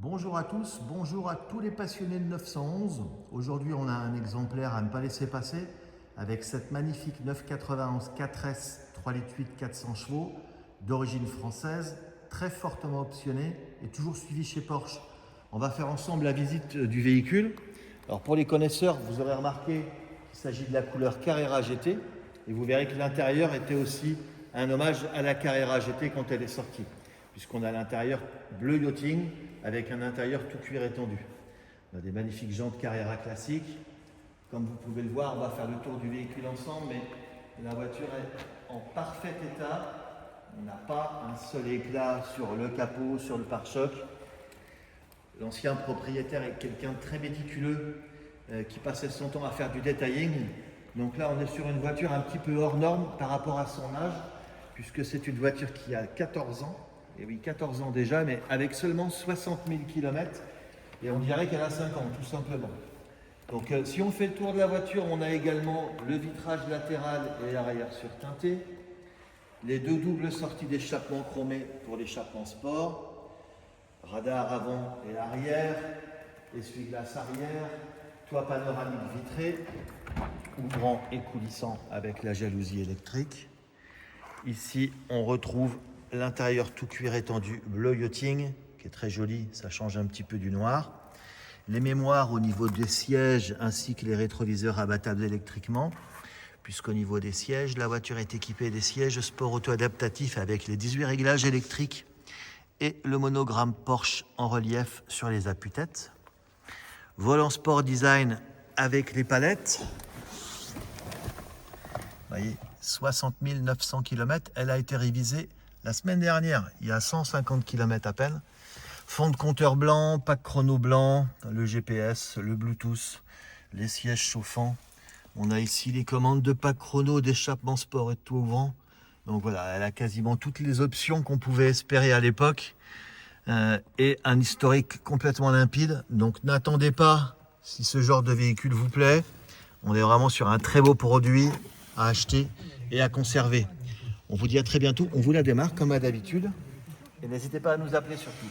Bonjour à tous, bonjour à tous les passionnés de 911. Aujourd'hui, on a un exemplaire à ne pas laisser passer avec cette magnifique 991 4S 3,8 litres 400 chevaux d'origine française, très fortement optionnée et toujours suivie chez Porsche. On va faire ensemble la visite du véhicule. Alors pour les connaisseurs, vous aurez remarqué qu'il s'agit de la couleur Carrera GT et vous verrez que l'intérieur était aussi un hommage à la Carrera GT quand elle est sortie, puisqu'on a l'intérieur bleu yachting avec un intérieur tout cuir étendu. On a des magnifiques jantes Carrera classiques. Comme vous pouvez le voir, on va faire le tour du véhicule ensemble, mais la voiture est en parfait état. On n'a pas un seul éclat sur le capot, sur le pare-choc. L'ancien propriétaire est quelqu'un de très méticuleux qui passait son temps à faire du detailing. Donc là, on est sur une voiture un petit peu hors norme par rapport à son âge, puisque c'est une voiture qui a 14 ans. Et oui, 14 ans déjà, mais avec seulement 60 000 km. Et on dirait qu'elle a 5 ans, tout simplement. Donc si on fait le tour de la voiture, on a également le vitrage latéral et arrière surteinté, les deux doubles sorties d'échappement chromées pour l'échappement sport, radar avant et arrière, essuie-glace arrière, toit panoramique vitré, ouvrant et coulissant avec la jalousie électrique. Ici, on retrouve l'intérieur tout cuir étendu bleu yachting, qui est très joli, ça change un petit peu du noir. Les mémoires au niveau des sièges ainsi que les rétroviseurs abattables électriquement, puisqu'au niveau des sièges, la voiture est équipée des sièges sport auto-adaptatifs avec les 18 réglages électriques et le monogramme Porsche en relief sur les appuis-têtes. Volant sport design avec les palettes. Vous voyez, 60 900 km, elle a été révisée la semaine dernière, il y a 150 km à peine. Fond de compteur blanc, pack chrono blanc, le GPS, le Bluetooth, les sièges chauffants. On a ici les commandes de pack chrono, d'échappement sport et de tout au vent. Donc voilà, elle a quasiment toutes les options qu'on pouvait espérer à l'époque. Et un historique complètement limpide. Donc n'attendez pas, si ce genre de véhicule vous plaît, on est vraiment sur un très beau produit à acheter et à conserver. On vous dit à très bientôt, on vous la démarre comme d'habitude. Et n'hésitez pas à nous appeler surtout.